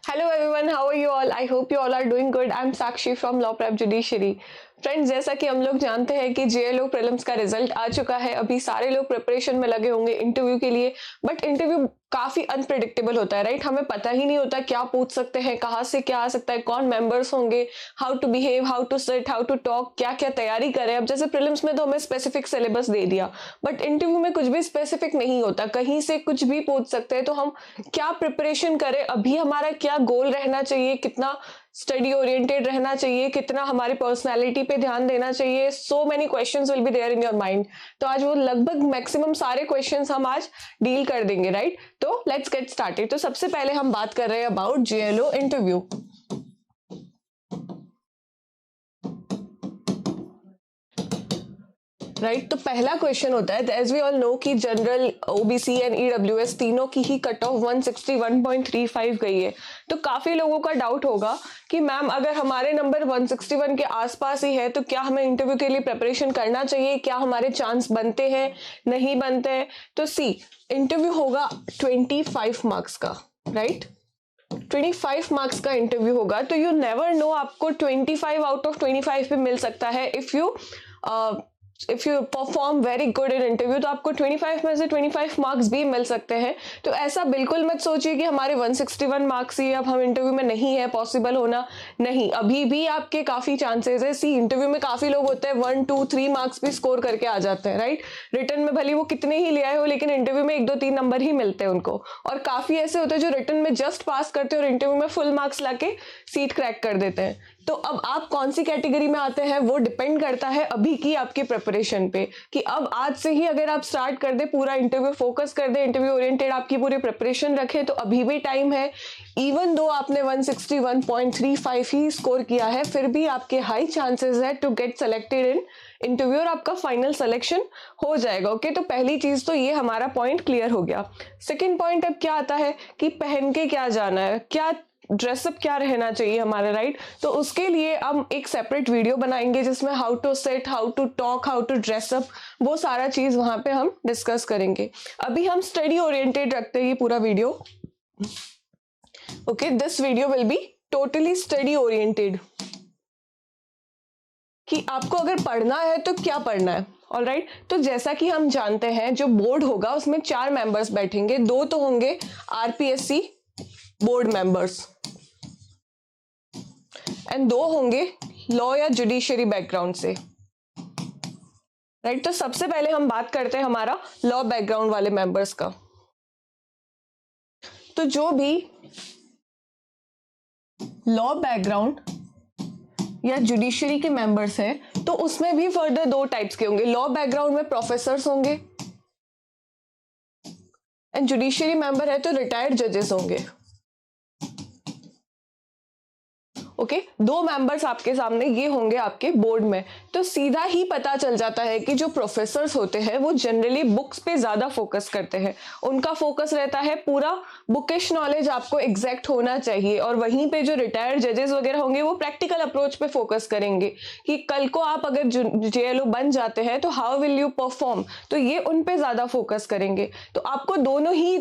Hello everyone, how are you all? I hope you all are doing good. I'm Sakshi from Law Prep Judiciary. Friends, जैसा कि हम लोग जानते हैं कि जेएलओ प्रीलिम्स का रिजल्ट आ चुका है। अभी सारे लोग प्रिपरेशन में लगे होंगे इंटरव्यू के लिए, बट इंटरव्यू काफी अनप्रिडिक्टेबल होता है, राइट? हमें पता ही नहीं होता क्या पूछ सकते हैं, कहाँ से क्या आ सकता है, कौन मेंबर्स होंगे, how to behave, how to sit, how to talk, क्या क्या तैयारी करें। अब जैसे प्रीलिम्स में तो हमें स्पेसिफिक सिलेबस दे दिया, बट इंटरव्यू में कुछ भी स्पेसिफिक नहीं होता, कहीं से कुछ भी पूछ सकते हैं। तो हम क्या प्रिपरेशन करें, अभी हमारा क्या गोल रहना चाहिए, कितना स्टडी ओरिएंटेड रहना चाहिए, कितना हमारी पर्सनालिटी पे ध्यान देना चाहिए। So many questions will be there in your mind. तो आज वो लगभग मैक्सिमम सारे क्वेश्चंस हम आज डील कर देंगे, राइट? तो लेट्स गेट स्टार्टेड। तो सबसे पहले हम बात कर रहे हैं अबाउट जेएलओ इंटरव्यू। राइट, तो पहला क्वेश्चन होता है, एज वी ऑल नो कि जनरल, ओबीसी एंड ईडब्ल्यूएस तीनों की ही कट ऑफ 161.35 गई है। तो काफी लोगों का डाउट होगा कि मैम अगर हमारे नंबर 161 के आसपास ही है तो क्या हमें इंटरव्यू के लिए प्रिपरेशन करना चाहिए, क्या हमारे चांस बनते हैं, नहीं बनते हैं? तो सी, इंटरव्यू होगा 25 मार्क्स का, राइट? 25 मार्क्स का इंटरव्यू होगा, तो यू नेवर नो, आपको 25 आउट ऑफ 25 पे मिल सकता है। If you perform very good in interview तो आपको 25 में से 25 मार्क्स भी मिल सकते हैं। तो ऐसा बिल्कुल मत सोचिए कि हमारे 161 मार्क्स ही अब हम इंटरव्यू में नहीं है पॉसिबल होना, नहीं, अभी भी आपके काफी चांसेस है। सी, इंटरव्यू में काफी लोग होते हैं 1, 2, 3 मार्क्स भी स्कोर करके आ जाते हैं, राइट? रिटर्न में भले वो कितने ही ले आए हो, लेकिन इंटरव्यू में 1, 2, 3 नंबर ही मिलते हैं उनको। और काफी ऐसे होते हैं जो रिटर्न में जस्ट पास करते हैं और इंटरव्यू में फुल मार्क्स लाके सीट क्रैक कर देते हैं। तो अब आप कौन सी कैटेगरी में आते हैं वो डिपेंड करता है अभी की आपकी प्रिपरेशन पे, कि अब आज से ही अगर आप स्टार्ट कर दे, पूरा इंटरव्यू फोकस कर दे, इंटरव्यू ओरिएंटेड आपकी पूरी प्रिपरेशन रखे, तो अभी भी टाइम है। इवन दो आपने 161.35 ही स्कोर किया है, फिर भी आपके हाई चांसेस है to get selected in interview और आपका फाइनल सिलेक्शन हो जाएगा। ओके, तो पहली चीज तो ये हमारा पॉइंट क्लियर हो गया। सेकेंड पॉइंट अब क्या आता है कि पहन के क्या जाना है, क्या ड्रेसअप क्या रहना चाहिए हमारा, राइट? तो उसके लिए हम एक सेपरेट वीडियो बनाएंगे जिसमें how to sit, how to talk, how to dress up, वो सारा चीज वहां पे हम डिस्कस करेंगे। अभी हम स्टडी ओरिएंटेड रखते हैं ये पूरा video. Okay, this video will be totally study oriented, कि आपको अगर पढ़ना है तो क्या पढ़ना है। ऑलराइट, तो जैसा कि हम जानते हैं जो बोर्ड होगा उसमें 4 मेंबर्स बैठेंगे, 2 तो होंगे आरपीएससी बोर्ड मेंबर्स एंड 2 होंगे लॉ या जुडिशरी बैकग्राउंड से, राइट? तो सबसे पहले हम बात करते हैं हमारा लॉ बैकग्राउंड वाले मेंबर्स का। तो जो भी लॉ बैकग्राउंड या जुडिशरी के मेंबर्स हैं तो उसमें भी फर्दर 2 टाइप्स के होंगे। लॉ बैकग्राउंड में प्रोफेसर्स होंगे एंड जुडिशरी मेंबर है तो रिटायर्ड जजेस होंगे। ओके, 2 मेंबर्स आपके सामने ये होंगे आपके बोर्ड में। तो सीधा ही पता चल जाता है कि जो प्रोफेसर्स होते हैं वो जनरली बुक्स पे ज्यादा फोकस करते हैं, उनका फोकस रहता है पूरा बुकिश नॉलेज आपको एग्जैक्ट होना चाहिए। और वहीं पे जो रिटायर्ड जजेस वगैरह होंगे वो प्रैक्टिकल अप्रोच पे फोकस करेंगे कि कल को आप अगर जेएलओ बन जाते हैं तो हाउ विल यू परफॉर्म, तो ये उन पे ज्यादा फोकस करेंगे। तो आपको दोनों ही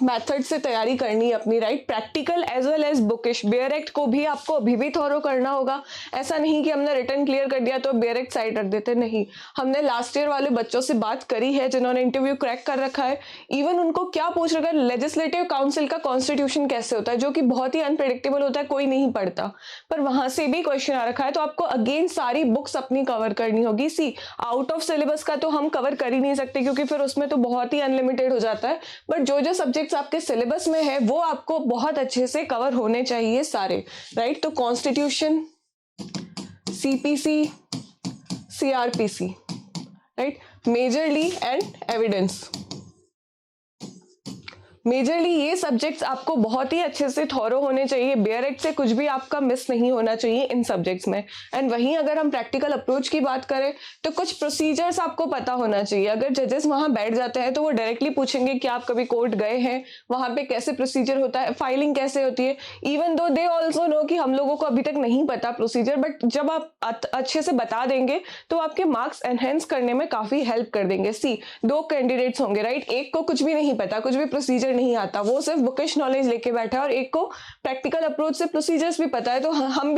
मेथड से तैयारी करनी है अपनी, right? Practical as well as bookish. Bare act को भी आपको अभी भी थॉरो करना होगा। ऐसा नहीं कि हमने रिटर्न क्लियर कर दिया तो बेयर एक्ट साइड रख देते, नहीं। हमने लास्ट ईयर वाले बच्चों से बात करी है जिन्होंने इंटरव्यू क्रैक कर रखा है। इवन उनको क्या पूछ रखा है, लेजिस्लेटिव काउंसिल का कॉन्स्टिट्यूशन कैसे होता है, जो कि बहुत ही अनप्रेडिक्टेबल होता है, कोई नहीं पढ़ता, पर वहां से भी क्वेश्चन आ रखा है। तो आपको अगेन सारी बुक्स अपनी कवर करनी होगी। सी, आउट ऑफ सिलेबस का तो हम कवर कर ही नहीं सकते क्योंकि फिर उसमें तो बहुत ही अनलिमिटेड हो जाता है, बट जो जो सब्जेक्ट्स आपके सिलेबस में है वो आपको बहुत अच्छे से कवर होने चाहिए सारे, राइट? तो constitution, CPC, CrPC, right, majorly and evidence. Majorly ये सब्जेक्ट्स आपको बहुत ही अच्छे से थॉरो होने चाहिए। बेयर एक्ट से कुछ भी आपका मिस नहीं होना चाहिए इन सब्जेक्ट्स में। एंड वहीं अगर हम प्रैक्टिकल अप्रोच की बात करें तो कुछ प्रोसीजर्स आपको पता होना चाहिए। अगर जजेस वहां बैठ जाते हैं तो वो डायरेक्टली पूछेंगे कि आप कभी कोर्ट गए हैं, वहां पे कैसे प्रोसीजर होता है, फाइलिंग कैसे होती है। Even though they also no कि हम लोगों को अभी तक नहीं पता प्रोसीजर, बट जब आप अच्छे से बता देंगे तो आपके मार्क्स एनहेंस करने में काफी हेल्प कर देंगे। सी, 2 कैंडिडेट्स होंगे, राइट? एक को कुछ भी नहीं पता, कुछ भी प्रोसीजर प्रोसीजर नहीं आता, वो सिर्फ बुकिश नॉलेज लेके बैठा है और एक को प्रैक्टिकल अप्रोच से प्रोसीजर्स भी पता है, तो हमें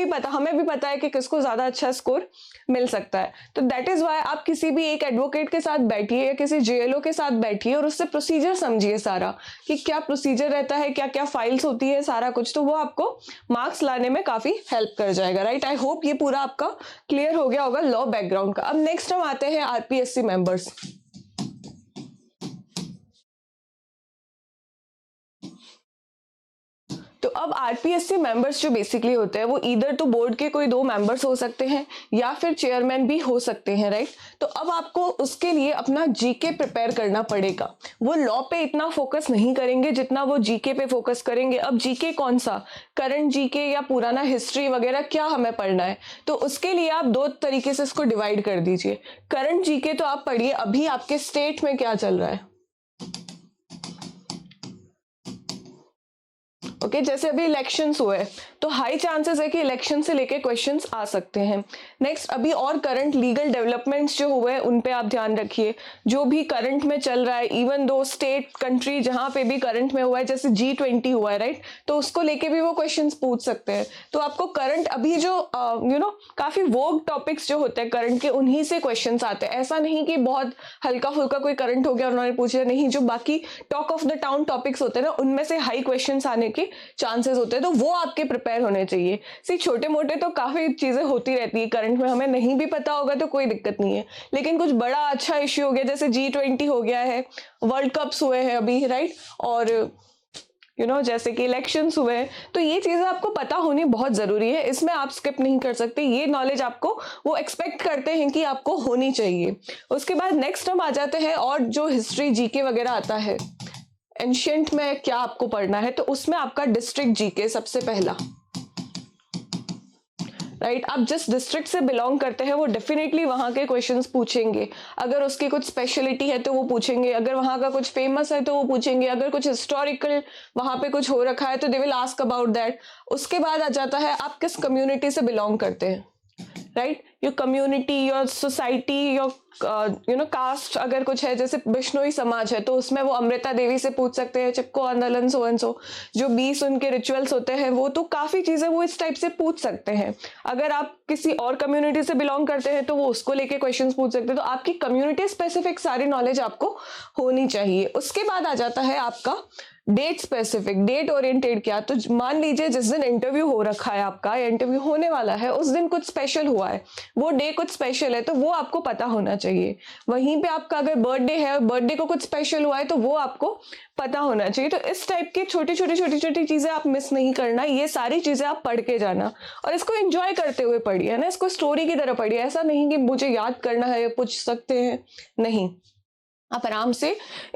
भी पता है कि किसको ज्यादा अच्छा स्कोर मिल सकता है। तो दैट इज वाई आप किसी भी एक एडवोकेट के साथ बैठिए या किसी जेएलओ के साथ बैठिए और उससे प्रोसीजर समझिए सारा, कि क्या प्रोसीजर रहता है, क्या क्या फाइल्स होती है, सारा कुछ, तो वो आपको मार्क्स लाने में काफी हेल्प कर जाएगा, राइट। आई होप ये पूरा आपका क्लियर हो गया होगा लॉ बैकग्राउंड का। अब नेक्स्ट हम आते हैं आरपीएससी मेंबर्स। तो अब आरपीएससी मेंबर्स जो बेसिकली होते हैं वो इधर तो बोर्ड के कोई 2 मेंबर्स हो सकते हैं या फिर चेयरमैन भी हो सकते हैं, राइट। तो अब आपको उसके लिए अपना जीके प्रिपेयर करना पड़ेगा। वो लॉ पे इतना फोकस नहीं करेंगे जितना वो जीके पे फोकस करेंगे। अब जीके कौन सा, करंट जीके या पुराना हिस्ट्री वगैरह, क्या हमें पढ़ना है, तो उसके लिए आप 2 तरीके से इसको डिवाइड कर दीजिए। करंट जीके तो आप पढ़िए अभी आपके स्टेट में क्या चल रहा है, ओके जैसे अभी इलेक्शंस हुए तो हाई चांसेस है कि इलेक्शन से लेके क्वेश्चंस आ सकते हैं। नेक्स्ट, अभी और करंट लीगल डेवलपमेंट्स जो हुए उन पे आप ध्यान रखिए, जो भी करंट में चल रहा है, इवन दो स्टेट कंट्री जहां पे भी करंट में हुआ है, जैसे G20 हुआ है, राइट, तो उसको लेके भी वो क्वेश्चंस पूछ सकते हैं। तो आपको करंट अभी जो काफी वोग टॉपिक्स जो होते हैं करंट के, उन्हीं से क्वेश्चंस आते हैं। ऐसा नहीं कि बहुत हल्का फुल्का कोई करंट हो गया उन्होंने पूछ लिया, नहीं, जो बाकी talk of the town topics होते हैं ना, उनमें से हाई क्वेश्चंस आने के चांसेस होते हैं, तो वो आपके प्रिपेयर होने चाहिए। सी छोटे मोटे तो काफी चीजें होती रहती है करंट में, हमें नहीं भी पता होगा तो कोई दिक्कत नहीं है, लेकिन कुछ बड़ा अच्छा इश्यू हो गया जैसे G20 हो गया है, वर्ल्ड कप्स हुए हैं अभी, राइट, और जैसे कि इलेक्शंस हुए हैं, तो ये चीजें आपको पता होनी बहुत जरूरी है, इसमें आप स्किप नहीं कर सकते। ये नॉलेज आपको वो एक्सपेक्ट करते हैं कि आपको होनी चाहिए। उसके बाद नेक्स्ट हम आ जाते हैं, और जो हिस्ट्री जीके वगैरह आता है, एंशिएंट में क्या आपको पढ़ना है, तो उसमें आपका डिस्ट्रिक्ट जीके सबसे पहला, राइट। आप जिस डिस्ट्रिक्ट से बिलोंग करते हैं वो डेफिनेटली वहां के क्वेश्चंस पूछेंगे। अगर उसकी कुछ स्पेशलिटी है तो वो पूछेंगे, अगर वहां का कुछ फेमस है तो वो पूछेंगे, अगर कुछ हिस्टोरिकल वहां पे कुछ हो रखा है तो they will ask about that. उसके बाद आ जाता है आप किस कम्युनिटी से बिलोंग करते हैं, right, your community, your society, your cast, अगर कुछ है जैसे बिश्नोई समाज है तो उसमें वो अमृता देवी से पूछ सकते हैं, चिपको आंदोलन, सो एंड सो, जो 20 उनके रिचुअल्स होते हैं वो, तो काफी चीजें वो इस टाइप से पूछ सकते हैं। अगर आप किसी और कम्युनिटी से बिलोंग करते हैं तो वो उसको लेके क्वेश्चंस पूछ सकते हैं। तो आपकी कम्युनिटी स्पेसिफिक सारी नॉलेज आपको होनी चाहिए। उसके बाद आ जाता है आपका डेट स्पेसिफिक, डेट ओरिएंटेड। क्या, तो मान लीजिए जिस दिन इंटरव्यू हो रखा है आपका, या इंटरव्यू होने वाला है, उस दिन कुछ स्पेशल हुआ है, वो डे कुछ स्पेशल है, तो वो आपको पता होना चाहिए। वहीं पे आपका अगर बर्थडे है, बर्थडे को कुछ स्पेशल हुआ है, तो वो आपको पता होना चाहिए। तो इस टाइप की छोटी छोटी चीजें आप मिस नहीं करना, ये सारी चीजें आप पढ़ के जाना, और इसको एंजॉय करते हुए पढ़िए ना, इसको स्टोरी की तरह पढ़िए। ऐसा नहीं कि मुझे याद करना है या पूछ सकते हैं, नहीं, आप आराम से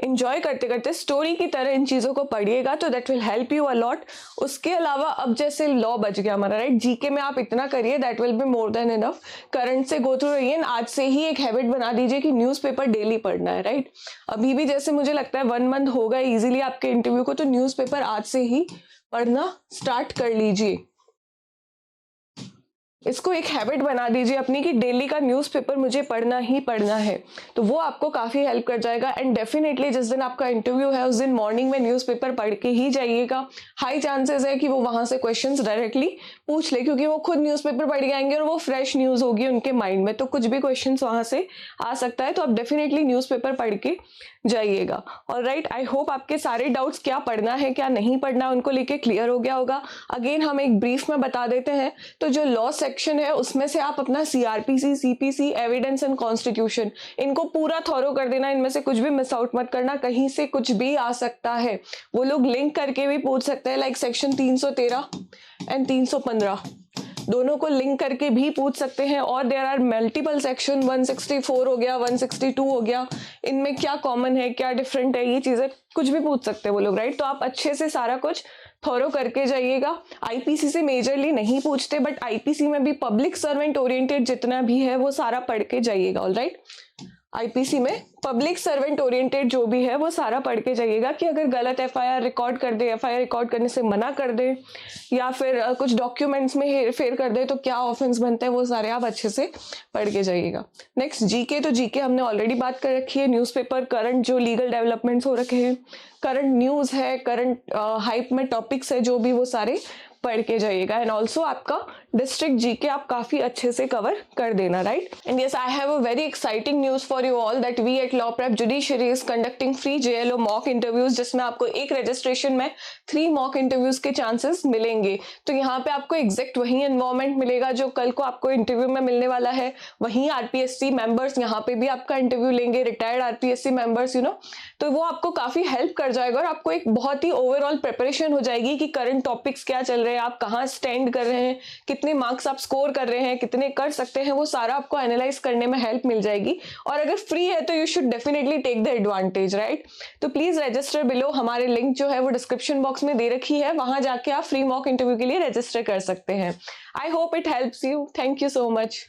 एंजॉय करते करते स्टोरी की तरह इन चीजों को पढ़िएगा, तो that will help you a lot. उसके अलावा अब जैसे लॉ बच गया हमारा, राइट, जीके में आप इतना करिए, that will be more than enough. Current से गो थ्रू रहिए, आज से ही एक हैबिट बना दीजिए कि न्यूज़पेपर डेली पढ़ना है, राइट। अभी भी जैसे मुझे लगता है 1 मंथ हो गया इजीली आपके इंटरव्यू को, तो न्यूज़पेपर आज से ही पढ़ना स्टार्ट कर लीजिए। इसको एक हैबिट बना दीजिए अपनी कि डेली का न्यूज़पेपर मुझे पढ़ना ही पढ़ना है, तो वो आपको काफ़ी हेल्प कर जाएगा। एंड डेफिनेटली जिस दिन आपका इंटरव्यू है उस दिन मॉर्निंग में न्यूज़पेपर पढ़ के ही जाइएगा। हाई चांसेस है कि वो वहाँ से क्वेश्चंस डायरेक्टली पूछ ले, क्योंकि वो खुद न्यूज़पेपर पढ़ के आएंगे और वो फ्रेश न्यूज़ होगी उनके माइंड में, तो कुछ भी क्वेश्चन वहाँ से आ सकता है। तो आप डेफिनेटली न्यूज़पेपर पढ़ के जाइएगा। और राइट, आई होप आपके सारे डाउट्स, क्या पढ़ना है क्या नहीं पढ़ना, उनको लेके क्लियर हो गया होगा। अगेन हम एक ब्रीफ में बता देते हैं, तो जो लॉ सेक्शन है उसमें से आप अपना CRPC, CPC, evidence and constitution, इनको पूरा थॉरो कर देना, इनमें से कुछ भी मिस आउट मत करना, कहीं से कुछ भी आ सकता है। वो लोग लिंक करके भी पूछ सकते हैं, लाइक सेक्शन 313 एंड 315 दोनों को लिंक करके भी पूछ सकते हैं। और देयर आर मल्टीपल सेक्शन, 164 हो गया, 162 हो गया, इनमें क्या कॉमन है क्या डिफरेंट है, ये चीजें कुछ भी पूछ सकते हैं वो लोग, राइट। तो आप अच्छे से सारा कुछ थॉरो करके जाइएगा। IPC से मेजरली नहीं पूछते, बट IPC में भी पब्लिक सर्वेंट ओरिएंटेड जितना भी है वो सारा पढ़ के जाइएगा, ऑलराइट। आईपीसी में पब्लिक सर्वेंट ओरिएंटेड जो भी है वो सारा पढ़ के जाइएगा कि अगर गलत एफआईआर रिकॉर्ड कर दे, एफआईआर रिकॉर्ड करने से मना कर दे या फिर कुछ डॉक्यूमेंट्स में हेरफेर कर दे तो क्या ऑफेंस बनते हैं, वो सारे आप अच्छे से पढ़ के जाइएगा। नेक्स्ट जीके, तो जीके हमने ऑलरेडी बात कर रखी है। न्यूज़पेपर, करंट जो लीगल डेवलपमेंट्स हो रखे हैं, करंट न्यूज़ है, करंट हाइप में टॉपिक्स है जो भी, वो सारे पढ़ के जाइएगा। एंड ऑल्सो आपका डिस्ट्रिक्ट जीके आप काफी अच्छे से कवर कर देना, right. And yes, I have a very exciting news for you all that we at Law Prep judiciary is conducting free JLO mock interviews, जिसमें आपको एक रजिस्ट्रेशन में 3 मॉक इंटरव्यूज के चांसेस मिलेंगे। तो यहाँ पे आपको एग्जैक्ट वही एनवायरमेंट मिलेगा जो कल को आपको इंटरव्यू में मिलने वाला है। वहीं आरपीएससी मेंबर्स यहाँ पे भी आपका इंटरव्यू लेंगे, retired RPSC members, you know, तो वो आपको काफी हेल्प कर जाएगा और आपको एक बहुत ही ओवरऑल प्रिपरेशन हो जाएगी कि करंट टॉपिक्स क्या चल रहे हैं, आप कहाँ स्टैंड कर रहे हैं, कितने मार्क्स आप स्कोर कर रहे हैं, कितने कर सकते हैं, वो सारा आपको एनालाइज करने में हेल्प मिल जाएगी। और अगर फ्री है तो you should definitely take the advantage, right. तो प्लीज रजिस्टर बिलो, हमारे लिंक जो है वो डिस्क्रिप्शन बॉक्स में दे रखी है, वहां जाके आप फ्री मॉक इंटरव्यू के लिए रजिस्टर कर सकते हैं। I hope it helps you. Thank you so much.